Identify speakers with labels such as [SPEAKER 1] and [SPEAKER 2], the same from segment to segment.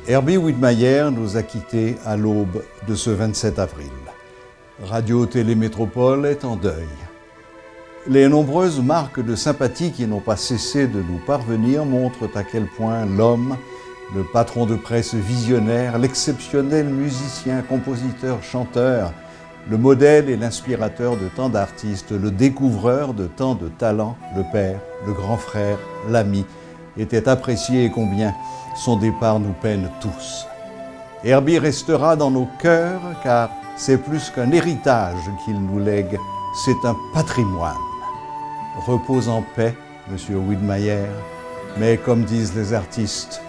[SPEAKER 1] Herbie Widmayer nous a quittés à l'aube de ce 27 avril. Radio-Télé-Métropole est en deuil. Les nombreuses marques de sympathie qui n'ont pas cessé de nous parvenir montrent à quel point l'homme, le patron de presse visionnaire, l'exceptionnel musicien, compositeur, chanteur, le modèle et l'inspirateur de tant d'artistes, le découvreur de tant de talents, le père, le grand frère, l'ami, était apprécié et combien son départ nous peine tous. Herbie restera dans nos cœurs car c'est plus qu'un héritage qu'il nous lègue, c'est un patrimoine. Repose en paix, Monsieur Widmayer, mais comme disent les artistes,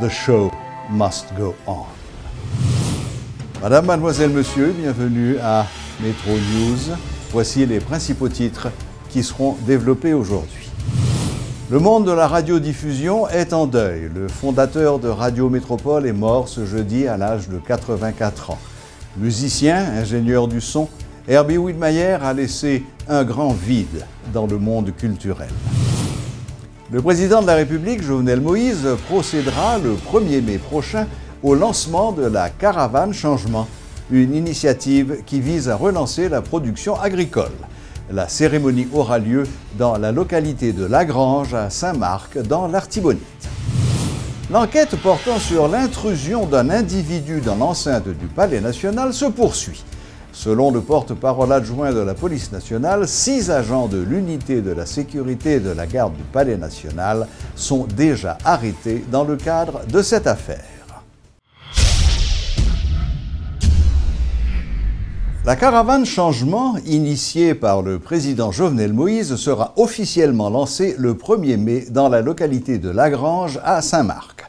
[SPEAKER 1] the show must go on. Madame, mademoiselle, monsieur, bienvenue à Métro News. Voici les principaux titres qui seront développés aujourd'hui. Le monde de la radiodiffusion est en deuil. Le fondateur de Radio Métropole est mort ce jeudi à l'âge de 84 ans. Musicien, ingénieur du son, Herbie Widmayer a laissé un grand vide dans le monde culturel. Le président de la République, Jovenel Moïse, procédera le 1er mai prochain au lancement de la Caravane Changement, une initiative qui vise à relancer la production agricole. La cérémonie aura lieu dans la localité de Lagrange, à Saint-Marc, dans l'Artibonite. L'enquête portant sur l'intrusion d'un individu dans l'enceinte du Palais national se poursuit. Selon le porte-parole adjoint de la police nationale, 6 agents de l'unité de la sécurité et de la garde du Palais national sont déjà arrêtés dans le cadre de cette affaire. La caravane Changement, initiée par le président Jovenel Moïse, sera officiellement lancée le 1er mai dans la localité de Lagrange à Saint-Marc.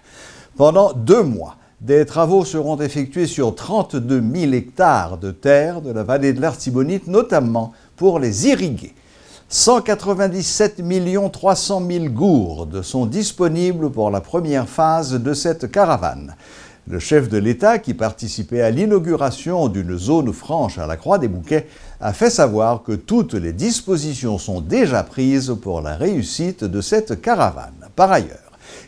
[SPEAKER 1] Pendant 2 mois, des travaux seront effectués sur 32 000 hectares de terre de la vallée de l'Artibonite, notamment pour les irriguer. 197 300 000 gourdes sont disponibles pour la première phase de cette caravane. Le chef de l'État, qui participait à l'inauguration d'une zone franche à la Croix-des-Bouquets, a fait savoir que toutes les dispositions sont déjà prises pour la réussite de cette caravane. Par ailleurs,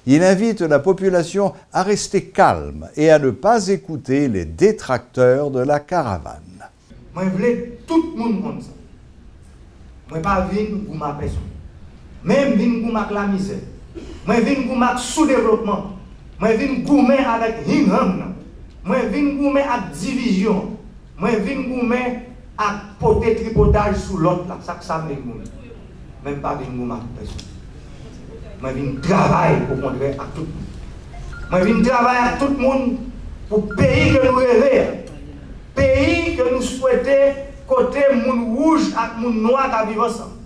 [SPEAKER 1] il invite la population à rester calme et à ne pas écouter les détracteurs de la caravane.
[SPEAKER 2] Moi, je voulais tout le monde comme ça. Moi, je ne pas venir pour ma personne. Même venir pour la misère. Moi, je viens pour ma sous-développement. Moi, je viens gourmet avec Hingham. Moi, je viens gourmet avec division. Moi, je viens gourmet avec poté tripotage sous l'autre. Ça que ça me dit. Même pas venir gourmet avec personne. Moi, je viens travailler pour contraire à tout le monde. Moi, je viens travailler à tout le monde pour le pays que nous rêvons. Pays que nous souhaitons, côté moun rouge et moun noir qui vivent ensemble.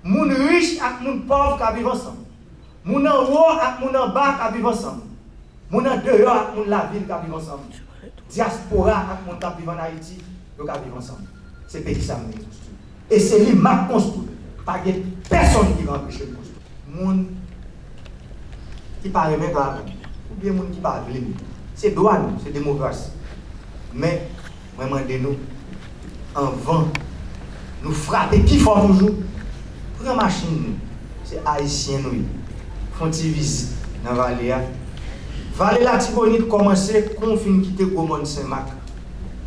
[SPEAKER 2] Moun riche et moun pauvre qui vivent ensemble. Moun en haut et moun en bas qui vivent ensemble. Moun en dehors et moun la ville qui vivent ensemble. Diaspora et moun qui vivent en Haïti, qui vivent ensemble. C'est le pays qui s'est construit. Et c'est lui qui m'a construit. Pas de personne qui va empêcher de construire. Moun qui parle même pas, ou bien moun qui parle, c'est droit, c'est démocratie. Mais, vraiment, nous, en vent, nous frapper qui fort toujours. Pour la machine, c'est haïtien, nous. Font une visite dans la vallée. Vallée l'Artibonite commençait quand on finit quitter Gaumont Saint-Marc.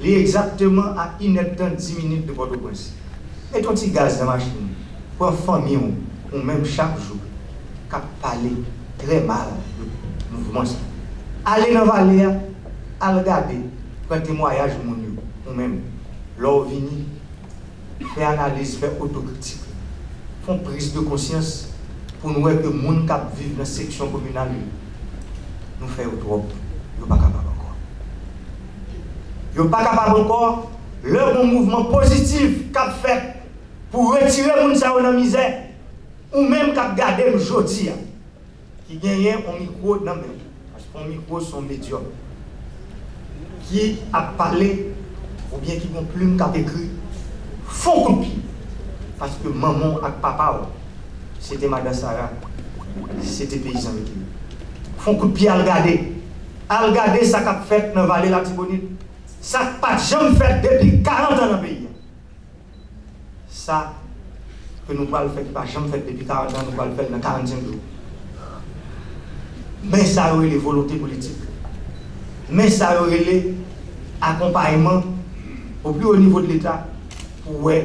[SPEAKER 2] Il est exactement à 1h10 minutes de Port-au-Prince. Et ton petit gaz dans la machine, pour une famille, ou même chaque jour, qui parler très mal du mouvement. Allez dans la vallée, à regarder, quand témoignage ou même, l'on vient, faire analyse, faire autocritique, font prise de conscience pour nous voir que les gens qui vivent dans la section communale, nous faisons trop, ils ne sont pas capables encore. Ils ne sont pas capables encore, leur bon mouvement positif qu'a fait pour retirer les gens dans la misère, ou même qu'a gardé le jeudi, qui gagne un micro dans la main, parce que les micros sont médiocres, qui a parlé, ou bien qui ont plume qu'a écrit, font copie, parce que maman et papa, c'était Madame Sarah, c'était paysan avec lui. Font coup de pied à regarder ça qu'a fait dans la vallée de l'Artibonite. Ça n'a pas jamais fait depuis 40 ans dans le pays. Ça que nous allons faire, qui n'a pas jamais fait depuis 40 ans, nous allons faire dans 45 jours. Mais ça a eu les volontés politiques. mais ça aurait accompagnement au plus haut niveau de l'État pour le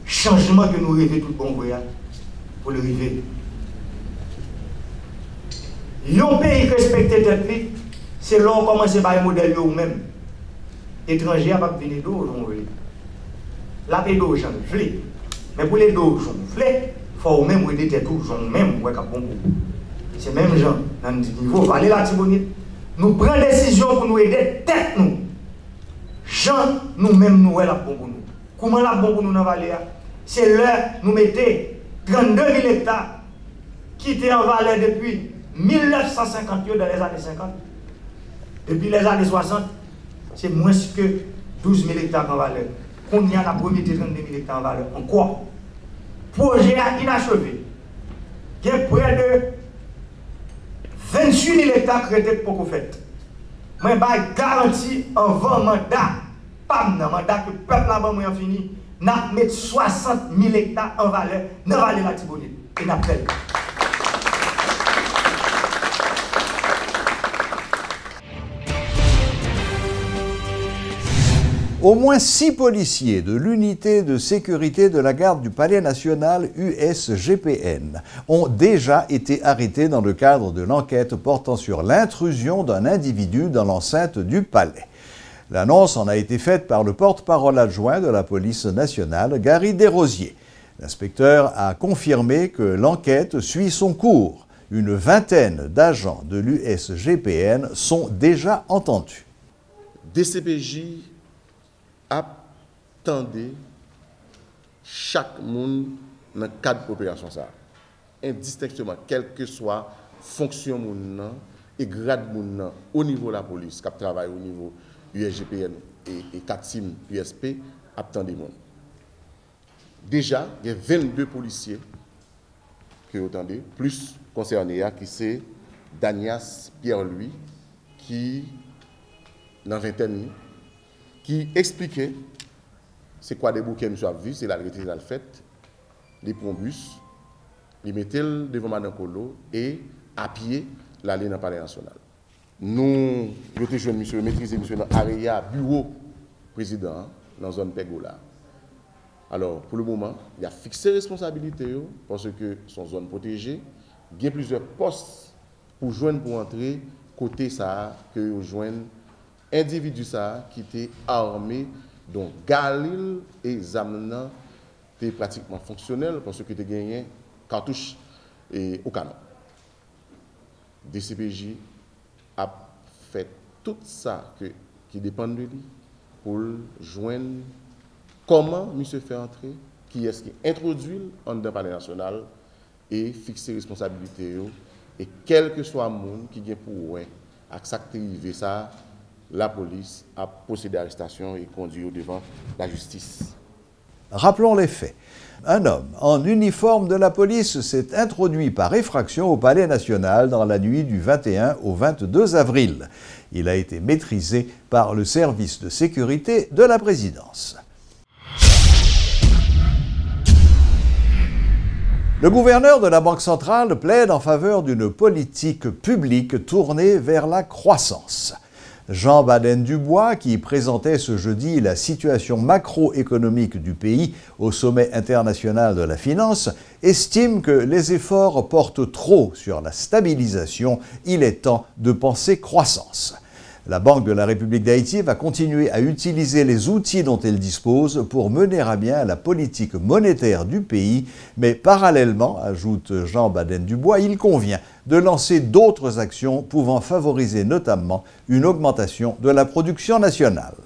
[SPEAKER 2] changement que nous rêvons tout bon pour le rêver. Un pays respecté tête, c'est là qu'on commence par un modèle eux-mêmes. Étrangers pas venir d'où on veut. La paix d'eau j'en veux. Mais pour les dos j'en veux, il faut même aider tête tout, j'en même ouais bon. C'est même gens dans le niveau aller la Tibonite. Nous prenons décision pour nous aider tête nous. Jean nous-mêmes nous est la bon pour nous. Comment la bon pour nous dans Valais? C'est là nous mettez 32 000 hectares qui étaient en Valais depuis 1950 dans les années 50. Depuis les années 60, c'est moins que 12 000 hectares en Valais. On y a la première 32 000 hectares en Valais. En quoi? Projet inachevé. Il y a près de 28 000 hectares qui étaient pour fait. Mais je garantis en 20 mandats, pas un mandat que le peuple là-bas a fini, n'a mettre 60 000 hectares en valeur dans la vallée de la Tibonite. Et n'a pas.
[SPEAKER 1] Au moins 6 policiers de l'unité de sécurité de la garde du Palais national USGPN ont déjà été arrêtés dans le cadre de l'enquête portant sur l'intrusion d'un individu dans l'enceinte du Palais. L'annonce en a été faite par le porte-parole adjoint de la police nationale, Gary Desrosiers. L'inspecteur a confirmé que l'enquête suit son cours. Une vingtaine d'agents de l'USGPN sont déjà entendus.
[SPEAKER 3] DCPJ attendez chaque monde dans le cadre de l'opération. Indistinctement, quelle que soit fonction et grade au niveau de la police, qui travaille au niveau USGPN et 4 teams USP, attendez monde. Déjà, il y a 22 policiers que vous entendez, plus concernés, qui c'est Danias Pierre-Louis, qui, dans 20 ans, qui expliquait c'est quoi des bouquets monsieur a vu, c'est la vérité qu'il a fait, les prend bus, les mettait devant Madame Colo et à pied l'aller dans le Palais national. Nous, nous avons joué monsieur, maîtriser monsieur dans l'AREA, bureau président, dans la zone Pégola. Alors, pour le moment, il a fixé responsabilité parce que son zone protégée, il y a plusieurs postes pour joindre pour entrer côté ça que vous joignent individu ça qui était armé donc Galil et Zamna étaient pratiquement fonctionnels parce que tu gagné cartouche et au canon. DCPJ a fait tout ça qui dépend de lui pour joindre comment monsieur fait entrer, qui est-ce qui introduit en le Palais national et fixer responsabilité et quel que soit le monde qui vient pour accepter ça. La police a procédé à l'arrestation et conduit devant la justice.
[SPEAKER 1] Rappelons les faits. Un homme en uniforme de la police s'est introduit par effraction au Palais national dans la nuit du 21 au 22 avril. Il a été maîtrisé par le service de sécurité de la présidence. Le gouverneur de la Banque centrale plaide en faveur d'une politique publique tournée vers la croissance. Jean Baden-Dubois, qui présentait ce jeudi la situation macroéconomique du pays au sommet international de la finance, estime que les efforts portent trop sur la stabilisation. Il est temps de penser croissance. La Banque de la République d'Haïti va continuer à utiliser les outils dont elle dispose pour mener à bien la politique monétaire du pays, mais parallèlement, ajoute Jean Baden-Dubois, il convient de lancer d'autres actions pouvant favoriser notamment une augmentation de la production nationale.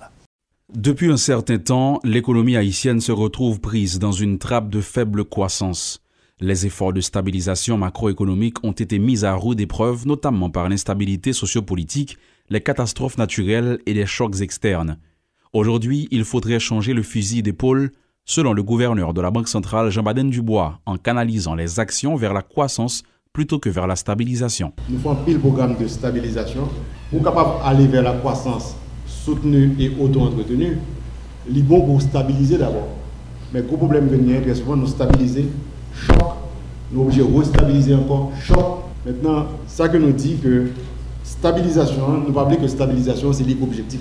[SPEAKER 4] Depuis un certain temps, l'économie haïtienne se retrouve prise dans une trappe de faible croissance. Les efforts de stabilisation macroéconomique ont été mis à rude épreuve, notamment par l'instabilité sociopolitique, les catastrophes naturelles et les chocs externes. Aujourd'hui, il faudrait changer le fusil d'épaule, selon le gouverneur de la Banque centrale Jean Baden-Dubois, en canalisant les actions vers la croissance plutôt que vers la stabilisation.
[SPEAKER 5] Nous faisons un pile programme de stabilisation pour capable d'aller vers la croissance soutenue et auto-entretenue. Il est bon pour stabiliser d'abord. Mais le gros problème que nous avons, bien souvent, nous stabiliser, choc, nous sommes obligés de restabiliser encore, choc. Maintenant, ça que nous dit que Stabilisation, nous parlons que stabilisation, c'est l'objectif.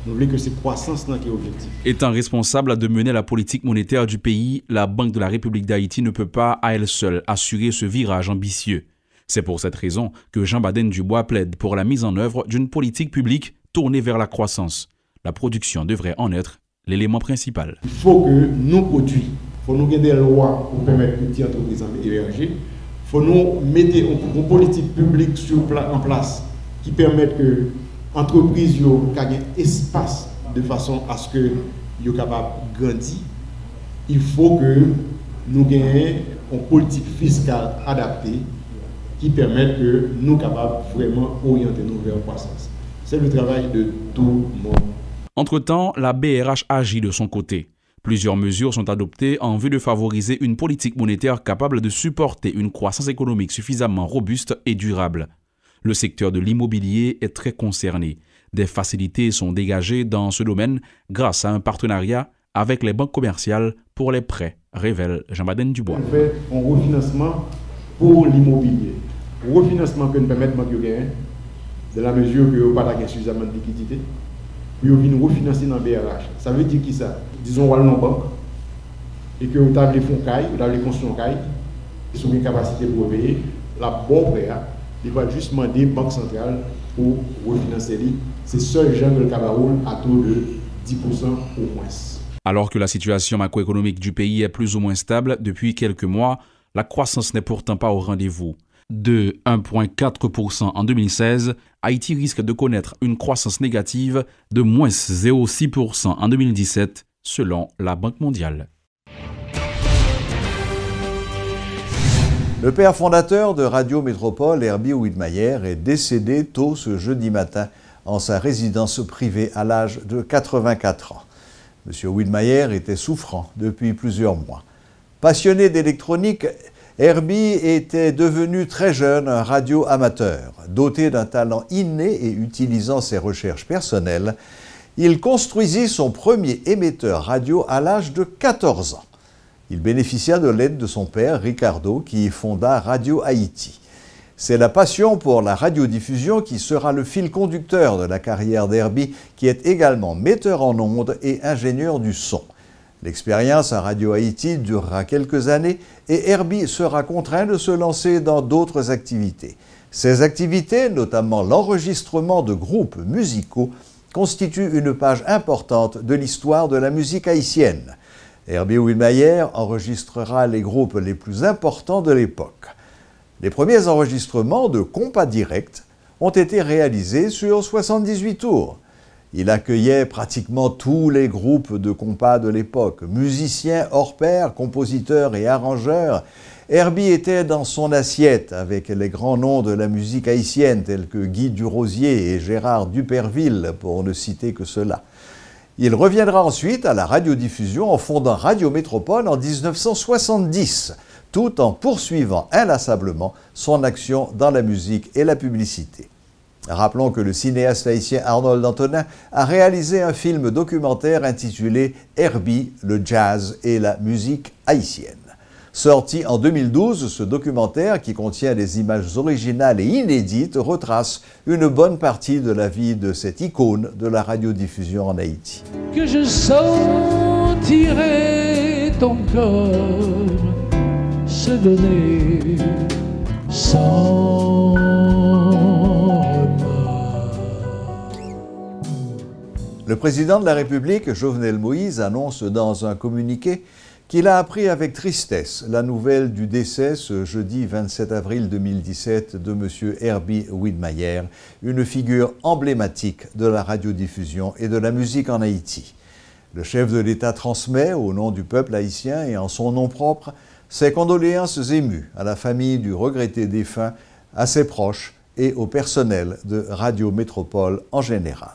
[SPEAKER 5] Nous voulons que c'est croissance qui est l'objectif.
[SPEAKER 4] Étant responsable de mener la politique monétaire du pays, la Banque de la République d'Haïti ne peut pas à elle seule assurer ce virage ambitieux. C'est pour cette raison que Jean Baden Dubois plaide pour la mise en œuvre d'une politique publique tournée vers la croissance. La production devrait en être l'élément principal.
[SPEAKER 5] Il faut que nous produisons, il faut nous garder des lois pour permettre que les petites entreprises émerger. Il faut nous mettre une politique publique en place qui permette que les entreprises aient un espace de façon à ce que soient capables de grandir. Il faut que nous ayons une politique fiscale adaptée qui permette que nous soyons capables vraiment orienter nous vers la croissance. C'est le travail de tout le monde.
[SPEAKER 4] Entre-temps, la BRH agit de son côté. Plusieurs mesures sont adoptées en vue de favoriser une politique monétaire capable de supporter une croissance économique suffisamment robuste et durable. Le secteur de l'immobilier est très concerné. Des facilités sont dégagées dans ce domaine grâce à un partenariat avec les banques commerciales pour les prêts, révèle Jean Baden Dubois.
[SPEAKER 5] On fait un refinancement pour l'immobilier. Un refinancement peut nous permettre de gagner de la mesure que vous n'avez pas suffisamment de liquidité. Puis vous venez refinancer dans le BRH. Ça veut dire qui ça? Disons, vous allez dans la banque et que vous avez les fonds caille, vous avez les constructions caille, ils sont une capacité pour payer. La bonne prêt, il va juste demander Banque centrale pour refinancer. C'est seul Jean de Cabaroul à taux de 10% au moins.
[SPEAKER 4] Alors que la situation macroéconomique du pays est plus ou moins stable depuis quelques mois, la croissance n'est pourtant pas au rendez-vous. De 1,4% en 2016, Haïti risque de connaître une croissance négative de moins 0,6% en 2017, selon la Banque mondiale.
[SPEAKER 1] Le père fondateur de Radio Métropole, Herbie Widmayer, est décédé tôt ce jeudi matin en sa résidence privée à l'âge de 84 ans. M. Widmayer était souffrant depuis plusieurs mois. Passionné d'électronique, Herbie était devenu très jeune un radio-amateur. Doté d'un talent inné et utilisant ses recherches personnelles, il construisit son premier émetteur radio à l'âge de 14 ans. Il bénéficia de l'aide de son père, Ricardo, qui fonda Radio Haïti. C'est la passion pour la radiodiffusion qui sera le fil conducteur de la carrière d'Herbie, qui est également metteur en ondes et ingénieur du son. L'expérience à Radio Haïti durera quelques années et Herbie sera contraint de se lancer dans d'autres activités. Ces activités, notamment l'enregistrement de groupes musicaux, constituent une page importante de l'histoire de la musique haïtienne. Herbie Widmayer enregistrera les groupes les plus importants de l'époque. Les premiers enregistrements de compas direct ont été réalisés sur 78 tours. Il accueillait pratiquement tous les groupes de compas de l'époque. Musiciens hors pair, compositeurs et arrangeurs, Herbie était dans son assiette avec les grands noms de la musique haïtienne tels que Guy Durosier et Gérard Duperville, pour ne citer que cela. Il reviendra ensuite à la radiodiffusion en fondant Radio Métropole en 1970, tout en poursuivant inlassablement son action dans la musique et la publicité. Rappelons que le cinéaste haïtien Arnold Antonin a réalisé un film documentaire intitulé « Herbie, le jazz et la musique haïtienne ». Sorti en 2012, ce documentaire, qui contient des images originales et inédites, retrace une bonne partie de la vie de cette icône de la radiodiffusion en Haïti.
[SPEAKER 6] Que je sentirai ton corps se donner sans remords.
[SPEAKER 1] Le président de la République, Jovenel Moïse, annonce dans un communiqué qu'il a appris avec tristesse la nouvelle du décès ce jeudi 27 avril 2017 de M. Herbie Widmayer, une figure emblématique de la radiodiffusion et de la musique en Haïti. Le chef de l'État transmet, au nom du peuple haïtien et en son nom propre, ses condoléances émues à la famille du regretté défunt, à ses proches et au personnel de Radio Métropole en général.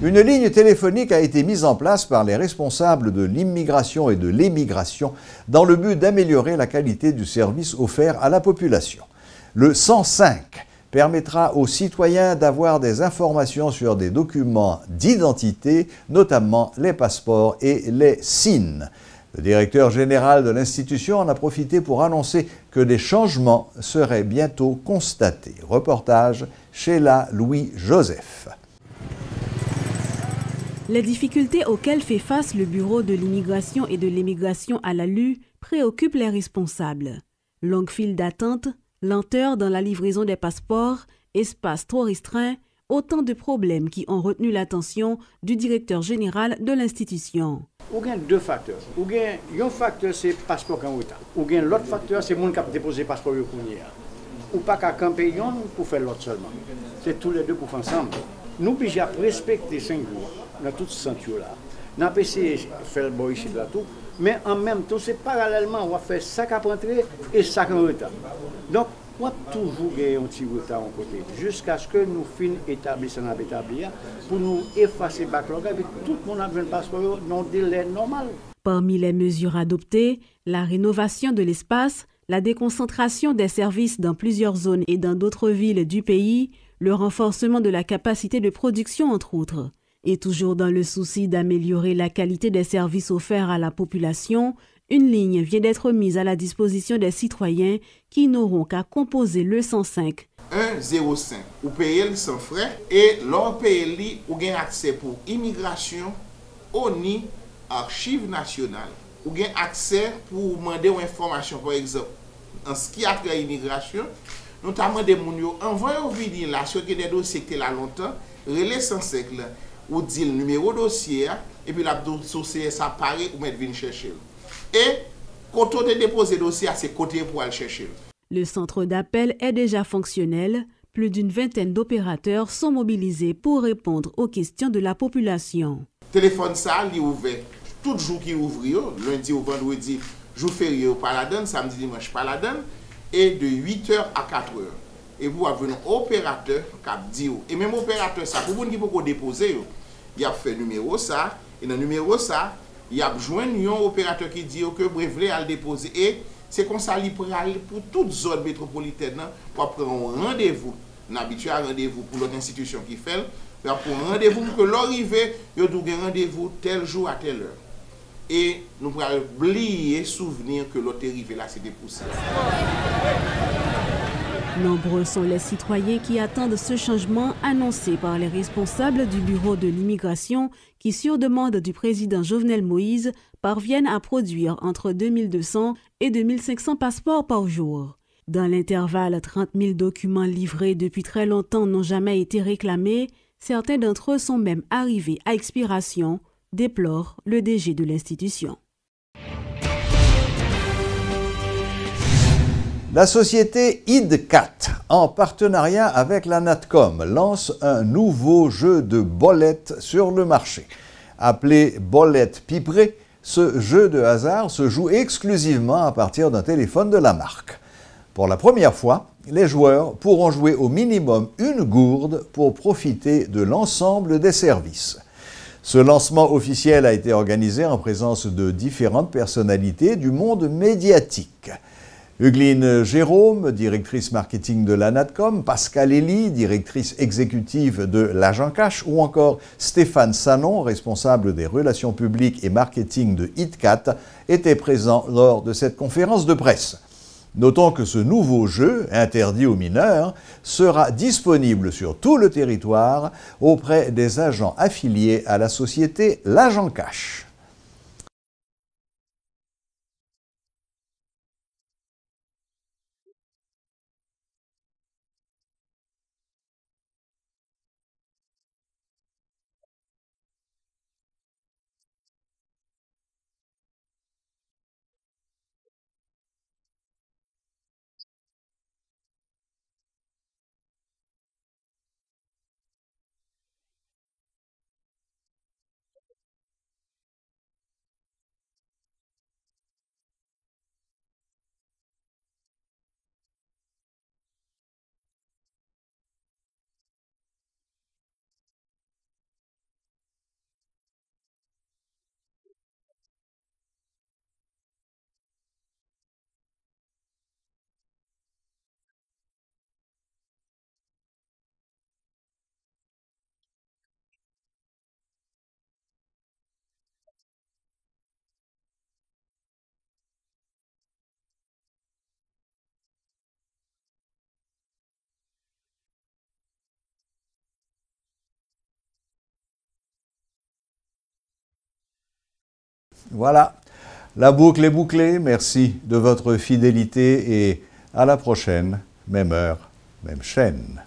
[SPEAKER 1] Une ligne téléphonique a été mise en place par les responsables de l'immigration et de l'émigration dans le but d'améliorer la qualité du service offert à la population. Le 105 permettra aux citoyens d'avoir des informations sur des documents d'identité, notamment les passeports et les SIN. Le directeur général de l'institution en a profité pour annoncer que des changements seraient bientôt constatés. Reportage Sheila Louis-Joseph.
[SPEAKER 7] Les difficultés auxquelles fait face le Bureau de l'immigration et de l'émigration à l'ALU préoccupent les responsables. Longue file d'attente, lenteur dans la livraison des passeports, espace trop restreint, autant de problèmes qui ont retenu l'attention du directeur général de l'institution.
[SPEAKER 8] Il y a deux facteurs. Un facteur, c'est le passeport en retard. L'autre facteur, c'est le monde qui a déposé le passeport. Ou pas qu'à camper pour faire l'autre seulement. C'est tous les deux pour faire ensemble. Nous obligés à respecter 5 jours dans toute ce centre-là. Nous avons essayé de faire le bon ici de tout, mais en même temps, c'est parallèlement, on va faire ça qui a rentré et ça qui en retard. Donc, on va toujours gagner un petit retard en côté, jusqu'à ce que nous finissions établir pour nous effacer le backlog et tout le monde a besoin de passeport dans un délai normal.
[SPEAKER 7] Parmi les mesures adoptées, la rénovation de l'espace, la déconcentration des services dans plusieurs zones et dans d'autres villes du pays, le renforcement de la capacité de production entre autres. Et toujours dans le souci d'améliorer la qualité des services offerts à la population, une ligne vient d'être mise à la disposition des citoyens qui n'auront qu'à composer le 105.
[SPEAKER 9] 105, vous payez le sans frais et l'on paye vous avez accès pour immigration, ONI, archives nationales. Vous avez accès pour demander une information, par exemple, en ce qui a trait à l'immigration, notamment des gens envoyez une vidéo là, sur des dossiers qui étaient là longtemps, relais 105 là, ou dit le numéro dossier, et puis la dossier ça paraît ou mettre venir chercher. Et quand on dépose le dossier, c'est côté pour aller chercher.
[SPEAKER 7] Le centre d'appel est déjà fonctionnel. Plus d'une vingtaine d'opérateurs sont mobilisés pour répondre aux questions de la population.
[SPEAKER 9] Téléphone ça, il est ouvert. Tout jour qui ouvre, lundi ou vendredi, jour férié ou pas la donne, samedi, dimanche pas la donne, et de 8h à 4h. Et vous avez un opérateur qui a dit, et même opérateur ça, pour vous qui peut déposer, il a fait numéro ça, et dans le numéro ça, il y a besoin d'un opérateur qui dit que vous voulez aller déposer. Et c'est comme ça qu'il pour toute zone métropolitaine pour prendre un rendez-vous. On habitué à rendez-vous pour l'autre institution qui fait. Pour un rendez-vous que l'arrivée, il doit un rendez-vous tel jour à telle heure. Et nous pourrons oublier, souvenir que l'autre arrivé là, c'était pour ça.
[SPEAKER 7] Nombreux sont les citoyens qui attendent ce changement annoncé par les responsables du Bureau de l'immigration qui, sur demande du président Jovenel Moïse, parviennent à produire entre 2200 et 2500 passeports par jour. Dans l'intervalle, 30 000 documents livrés depuis très longtemps n'ont jamais été réclamés. Certains d'entre eux sont même arrivés à expiration, déplore le DG de l'institution.
[SPEAKER 1] La société IDCAT, en partenariat avec la Natcom, lance un nouveau jeu de bolettes sur le marché. Appelé Bolette Pipré, ce jeu de hasard se joue exclusivement à partir d'un téléphone de la marque. Pour la première fois, les joueurs pourront jouer au minimum une gourde pour profiter de l'ensemble des services. Ce lancement officiel a été organisé en présence de différentes personnalités du monde médiatique. Hugueline Jérôme, directrice marketing de la Natcom, Pascal Elie, directrice exécutive de l'Agent Cash, ou encore Stéphane Sanon, responsable des relations publiques et marketing de IDCAT, étaient présents lors de cette conférence de presse. Notons que ce nouveau jeu, interdit aux mineurs, sera disponible sur tout le territoire auprès des agents affiliés à la société l'Agent Cash. Voilà, la boucle est bouclée. Merci de votre fidélité et à la prochaine, même heure, même chaîne.